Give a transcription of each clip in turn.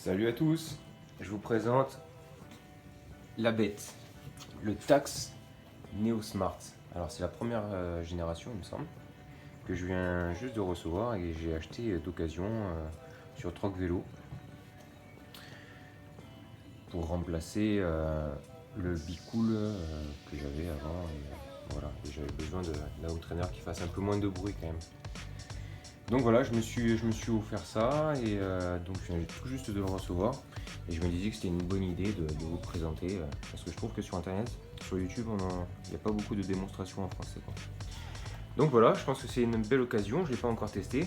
Salut à tous, je vous présente la bête, le Tacx Neo Smart. Alors c'est la première génération il me semble, que je viens juste de recevoir et j'ai acheté d'occasion sur Troc Vélo pour remplacer le Bicool que j'avais avant. Voilà, et j'avais besoin d'un home trainer qui fasse un peu moins de bruit quand même. Donc voilà, je me suis offert ça et donc je viens tout juste de le recevoir et je me disais que c'était une bonne idée de vous le présenter parce que je trouve que sur internet, sur YouTube, il n'y a pas beaucoup de démonstrations en français, quoi. Donc voilà, je pense que c'est une belle occasion, je ne l'ai pas encore testé.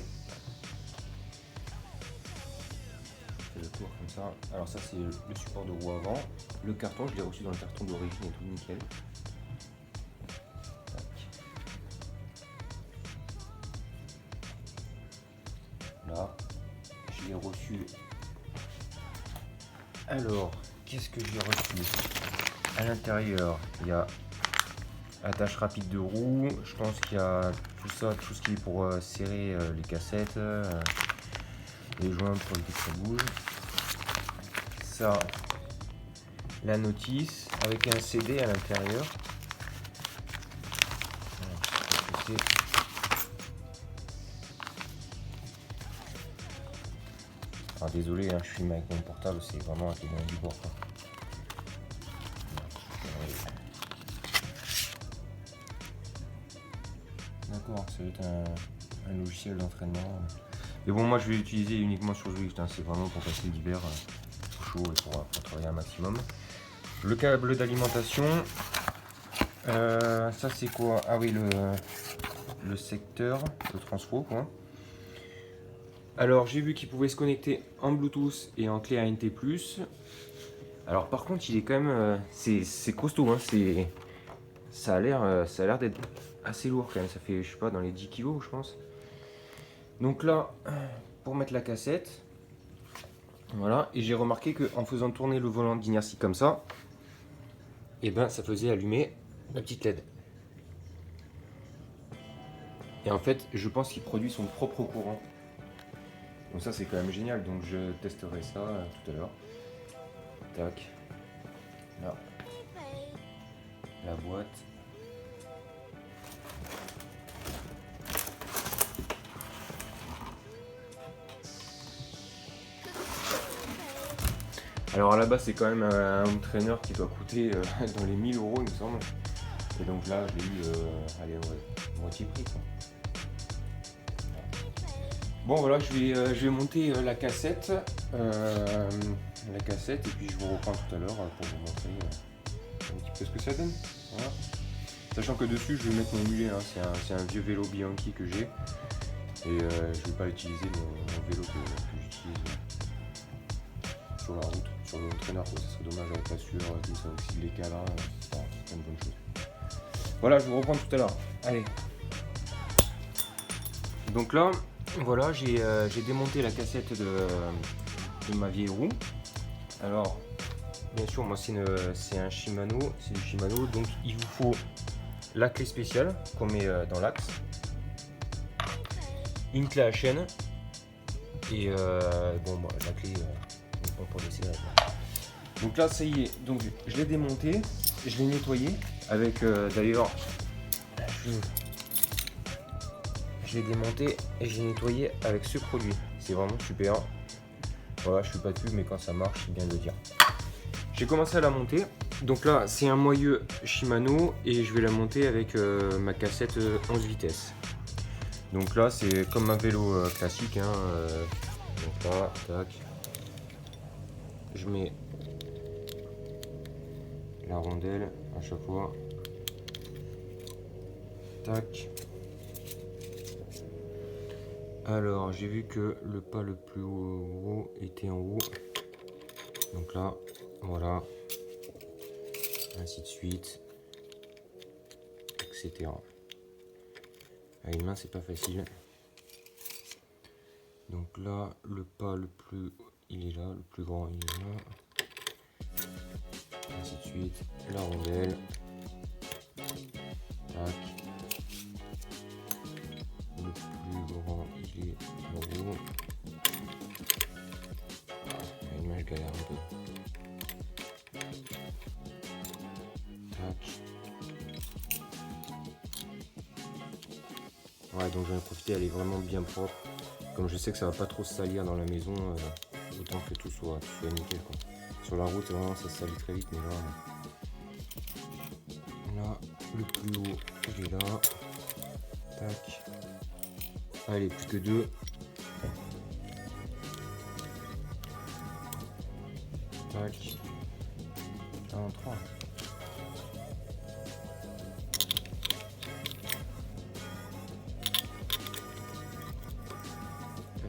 Je fais le tour comme ça. Alors ça c'est le support de roue avant. Le carton, je l'ai reçu dans le carton d'origine et tout nickel. Là, je l'ai reçu. Alors, qu'est-ce que j'ai reçu? À l'intérieur, il y a attache rapide de roue. Je pense qu'il y a tout ça, tout ce qui est pour serrer les cassettes, les joints pour éviter que ça bouge. Ça, la notice avec un CD à l'intérieur. Alors désolé, hein, je filme avec mon portable, c'est vraiment un témoin du bord, quoi. D'accord, ça va être un logiciel d'entraînement. Mais bon, moi je vais l'utiliser uniquement sur Zwift, hein, c'est vraiment pour passer l'hiver chaud et pour travailler un maximum. Le câble d'alimentation, ça c'est quoi? Ah oui, le secteur, le transfo, quoi. Alors j'ai vu qu'il pouvait se connecter en Bluetooth et en clé ANT+. Alors par contre, il est quand même, c'est costaud, hein, ça a l'air d'être assez lourd quand même. Ça fait, je sais pas, dans les 10 kg, je pense. Donc là, pour mettre la cassette, voilà. Et j'ai remarqué qu'en faisant tourner le volant d'inertie comme ça, et ben ça faisait allumer la petite LED. Et en fait, je pense qu'il produit son propre courant. Donc ça c'est quand même génial, donc je testerai ça tout à l'heure. Tac. Là. La boîte. Alors là-bas c'est quand même un home trainer qui doit coûter dans les 1000 euros il me semble. Et donc là je l'ai eu allez, ouais, moitié prix, quoi. Bon voilà, je vais monter la cassette et puis je vous reprends tout à l'heure pour vous montrer un petit peu ce que ça donne. Voilà. Sachant que dessus je vais mettre mon mulet, hein. C'est un vieux vélo Bianchi que j'ai et je vais pas utiliser mon vélo que j'utilise sur la route, sur le traîneur, quoi. Ça serait dommage avec la sueur, tout ça aussi, les câlins, c'est une bonne chose. Voilà, je vous reprends tout à l'heure. Allez. Donc là, voilà, j'ai démonté la cassette de ma vieille roue. Alors, bien sûr, moi c'est un Shimano, c'est du Shimano, donc il vous faut la clé spéciale qu'on met dans l'axe, une clé à chaîne et bon, bah, la clé pour laisser là. Donc là, ça y est, donc je l'ai démonté, je l'ai nettoyé avec d'ailleurs. Je l'ai démonté et j'ai nettoyé avec ce produit. C'est vraiment super. Voilà, je suis pas dessus, mais quand ça marche, c'est bien de le dire. J'ai commencé à la monter. Donc là, c'est un moyeu Shimano et je vais la monter avec ma cassette 11 vitesses. Donc là, c'est comme un vélo classique, hein, donc là, tac. Je mets la rondelle à chaque fois. Tac. Alors, j'ai vu que le pas le plus haut était en haut. Donc là, voilà. Ainsi de suite. Etc. À une main, c'est pas facile. Donc là, le pas le plus... il est là. Le plus grand, il est là. Ainsi de suite. La rondelle. Tac. Le plus grand, il est en haut. galère un peu. Tac. Ouais, donc j'en ai profité, elle est vraiment bien propre. Comme je sais que ça va pas trop se salir dans la maison, autant que tout soit nickel, quoi. Sur la route, vraiment, ça se salit très vite, mais là, le plus haut, il est là. Tac. Allez, plus que 2. Tac. 1, 3.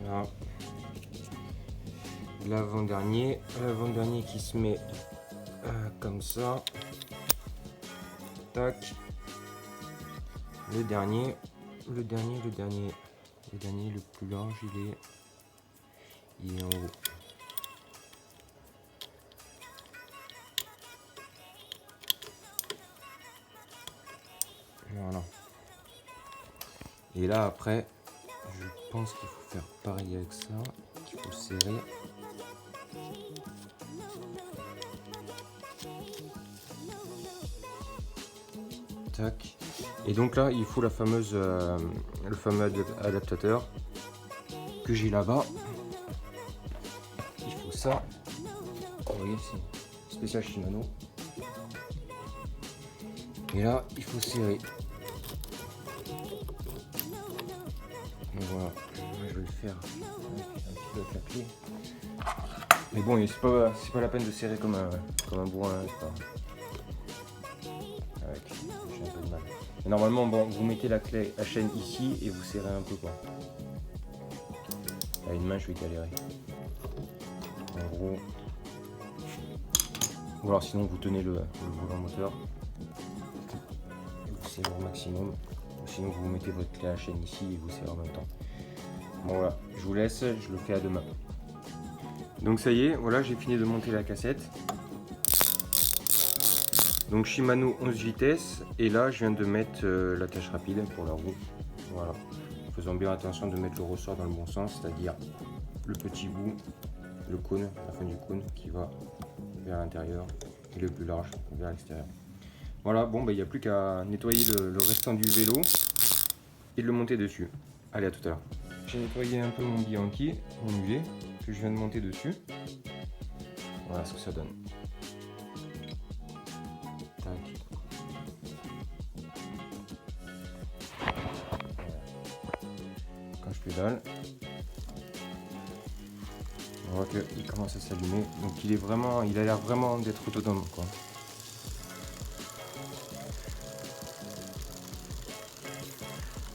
Là. L'avant-dernier qui se met comme ça. Tac. Le dernier, le plus large, il est en haut. Voilà. Et là après, je pense qu'il faut faire pareil avec ça, qu'il faut serrer. Tac. Et donc là, il faut le fameux adaptateur que j'ai là-bas. Il faut ça. Vous voyez, c'est spécial Shimano. Et là, il faut serrer. Donc voilà, moi, je vais le faire avec un petit peu avec la clé. Mais bon, c'est pas la peine de serrer comme un bourrin. J'ai un peu de mal. Et normalement, bon, vous mettez la clé à chaîne ici et vous serrez un peu, quoi. À une main, je vais galérer. En gros. Ou alors sinon, vous tenez le volant moteur. Et vous serrez au maximum. Ou sinon, vous mettez votre clé à chaîne ici et vous serrez en même temps. Bon, voilà, je vous laisse, je le fais à demain. Donc ça y est, voilà, j'ai fini de monter la cassette. Donc Shimano 11 vitesses, et là je viens de mettre l'attache rapide pour la roue. Voilà, en faisant bien attention de mettre le ressort dans le bon sens, c'est-à-dire le petit bout, le cône, la fin du cône qui va vers l'intérieur et le plus large vers l'extérieur. Voilà, bon, il n'y a plus qu'à nettoyer le restant du vélo et de le monter dessus. Allez, à tout à l'heure. J'ai nettoyé un peu mon Bianchi, mon mulet, que je viens de monter dessus. Voilà ce que ça donne. Tac. Quand je pédale, on voit qu'il commence à s'allumer. Donc il a l'air vraiment d'être autonome, quoi.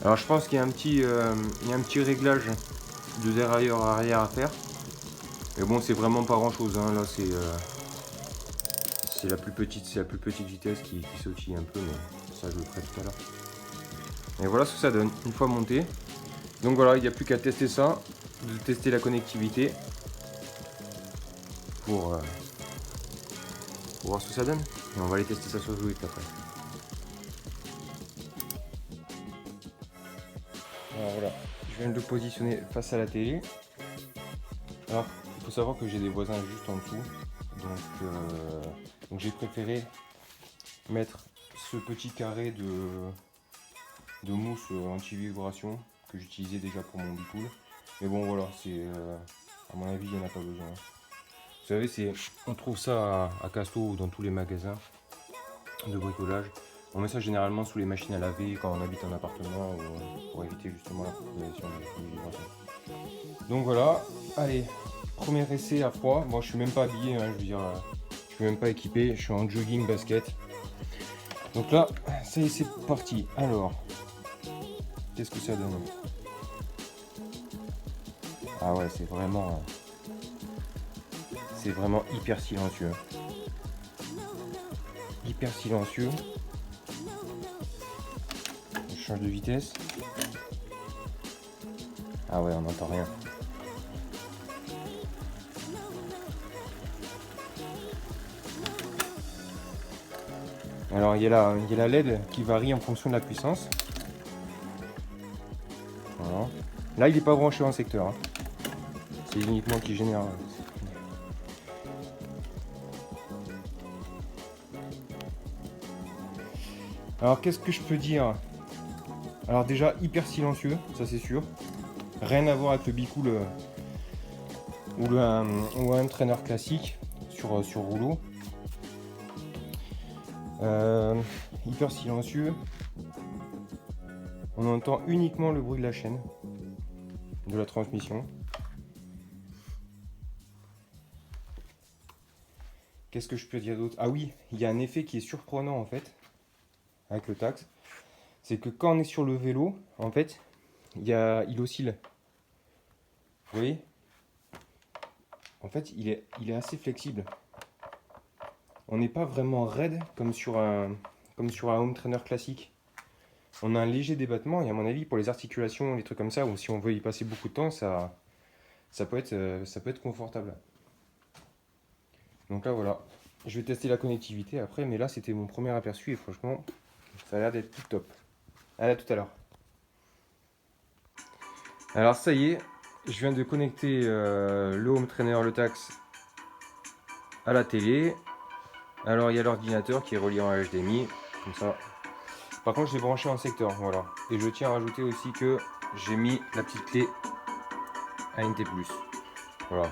Alors je pense qu'il y a un petit réglage de dérailleur arrière à faire. Mais bon, c'est vraiment pas grand chose, hein. Là c'est la plus petite vitesse qui sautille un peu, mais ça je le ferai tout à l'heure. Et voilà ce que ça donne une fois monté. Donc voilà, il n'y a plus qu'à tester ça, de tester la connectivité pour voir ce que ça donne. Et on va aller tester ça sur Zoïc après. Alors voilà, je viens de le positionner face à la télé. Alors il faut savoir que j'ai des voisins juste en dessous, donc j'ai préféré mettre ce petit carré de mousse anti-vibration que j'utilisais déjà pour mon bipool. Mais bon voilà, à mon avis il n'y en a pas besoin. Vous savez, on trouve ça à Casto ou dans tous les magasins de bricolage. On met ça généralement sous les machines à laver quand on habite en appartement pour éviter justement la propagation des vibrations. Donc voilà, allez, premier essai à froid. Moi je suis même pas habillé, hein, je veux dire, je suis même pas équipé, je suis en jogging basket. Donc là, ça y est, c'est parti. Alors, qu'est-ce que ça donne? Ah ouais, c'est vraiment hyper silencieux. Hyper silencieux. Je change de vitesse. Ah ouais, on n'entend rien. Alors il y a la LED qui varie en fonction de la puissance. Voilà. Là il n'est pas branché en secteur, hein. C'est uniquement qui génère. Alors qu'est-ce que je peux dire? Alors déjà hyper silencieux, ça c'est sûr. Rien à voir avec le Bicool ou un trainer classique sur rouleau. Hyper silencieux. On entend uniquement le bruit de la chaîne, de la transmission. Qu'est-ce que je peux dire d'autre? Ah oui, il y a un effet qui est surprenant en fait, avec le Tacx. C'est que quand on est sur le vélo, en fait, il oscille. Vous voyez? En fait, il est assez flexible. On n'est pas vraiment raide comme sur un home trainer classique. On a un léger débattement et à mon avis, pour les articulations, les trucs comme ça, ou si on veut y passer beaucoup de temps, ça peut être confortable. Donc là, voilà. Je vais tester la connectivité après, mais là, c'était mon premier aperçu et franchement, ça a l'air d'être tout top. À tout à l'heure. Alors ça y est, je viens de connecter le home trainer, le Tacx, à la télé. Alors il y a l'ordinateur qui est relié en HDMI, comme ça. Par contre, je l'ai branché en secteur, voilà. Et je tiens à rajouter aussi que j'ai mis la petite clé ANT+. Voilà.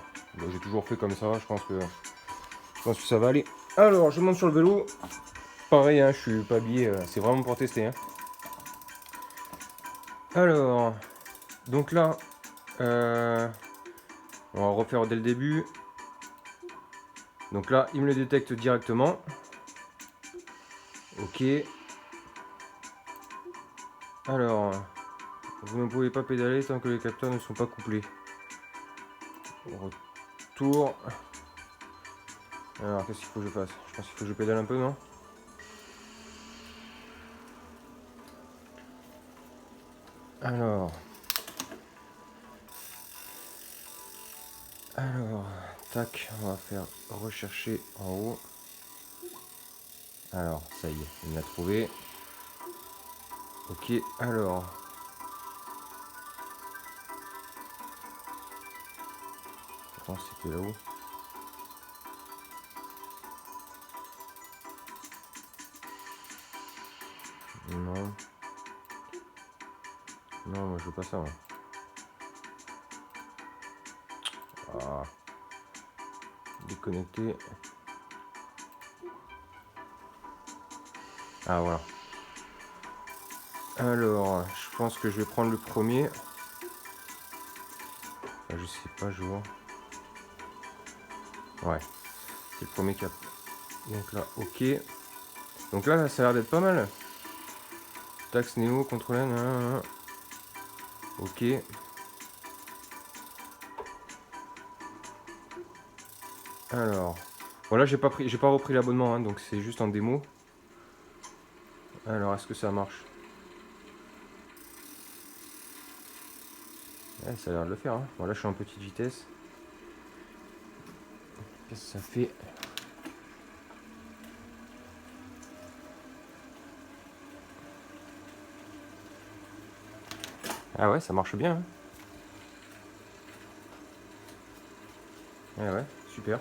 J'ai toujours fait comme ça, je pense que ça va aller. Alors, je monte sur le vélo. Pareil, hein, je suis pas habillé, c'est vraiment pour tester. Hein. Alors, donc là, on va refaire dès le début. Donc là, il me le détecte directement. Ok. Alors, vous ne pouvez pas pédaler tant que les capteurs ne sont pas couplés. Retour. Alors, qu'est-ce qu'il faut que je fasse? Je pense qu'il faut que je pédale un peu, non? Alors, tac, on va faire rechercher en haut. Alors, ça y est, il l'a trouvé. Ok, alors. Attends, c'était là-haut. Non. Non, moi je veux pas ça. Moi. Ah. Déconnecter. Ah voilà. Alors, je pense que je vais prendre le premier. Enfin, je sais pas, je vois. Ouais, c'est le premier cap. Donc là, ok. Donc là, ça a l'air d'être pas mal. Tacx Neo, contrôle. Ok. Alors, voilà, j'ai pas repris l'abonnement, hein, donc c'est juste en démo. Alors, est-ce que ça marche? Ouais, ça a l'air de le faire. Hein. Bon, là, je suis en petite vitesse. Qu'est-ce que ça fait? Ah ouais, ça marche bien. Hein. Ouais, super.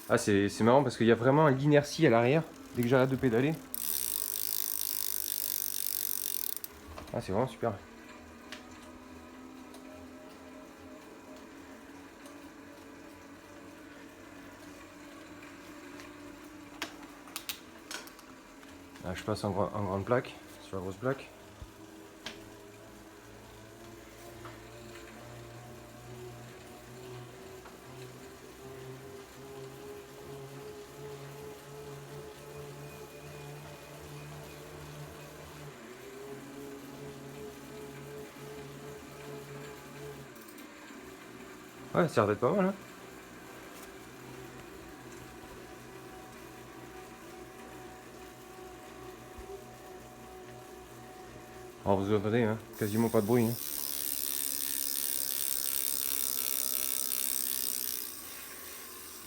Ah, c'est marrant parce qu'il y a vraiment l'inertie à l'arrière dès que j'arrête de pédaler. Ah, c'est vraiment super. Là, je passe en grande plaque, sur la grosse plaque. Ouais, ça a l'air d'être pas mal. Hein. Alors vous entendez, hein, quasiment pas de bruit. Hein.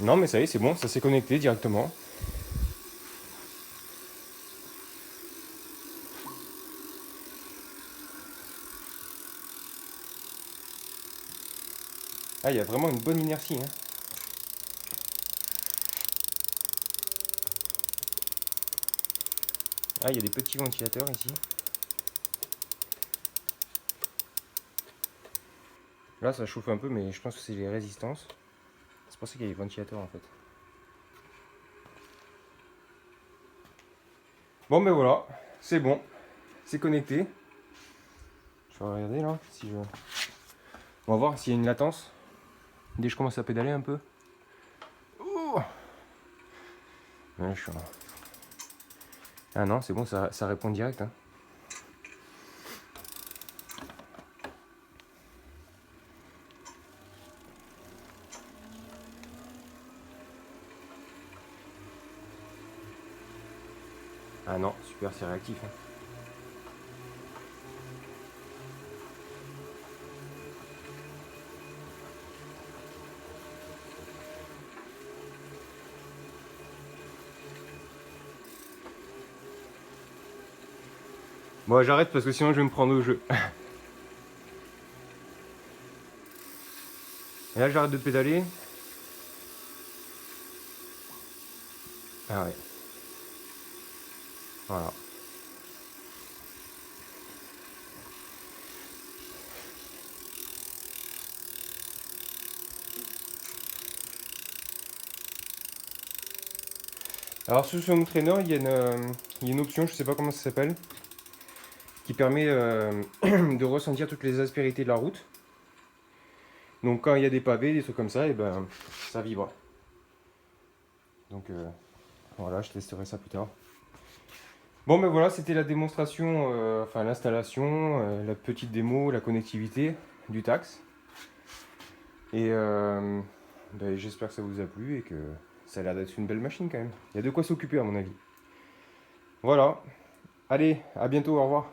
Non mais ça y est, c'est bon, ça s'est connecté directement. Ah, il y a vraiment une bonne inertie. Hein. Ah, il y a des petits ventilateurs ici. Là, ça chauffe un peu, mais je pense que c'est les résistances. C'est pour ça qu'il y a les ventilateurs en fait. Bon, ben voilà, c'est bon, c'est connecté. Je vais regarder là, si je... On va voir s'il y a une latence. Dès que je commence à pédaler un peu. Ouh, ouais, ah non, c'est bon, ça répond direct. Hein. Ah non, super, c'est réactif. Hein. Bon, j'arrête parce que sinon je vais me prendre au jeu. Et là, j'arrête de pédaler. Ah ouais. Voilà. Alors sur ce home trainer, il y a une option, je sais pas comment ça s'appelle, qui permet de ressentir toutes les aspérités de la route. Donc quand il y a des pavés, des trucs comme ça, et ben ça vibre. Donc voilà, je testerai ça plus tard. Bon ben voilà, c'était la démonstration, enfin l'installation, la petite démo, la connectivité du Tacx. Et ben, j'espère que ça vous a plu et que ça a l'air d'être une belle machine quand même. Il y a de quoi s'occuper à mon avis. Voilà, allez, à bientôt, au revoir.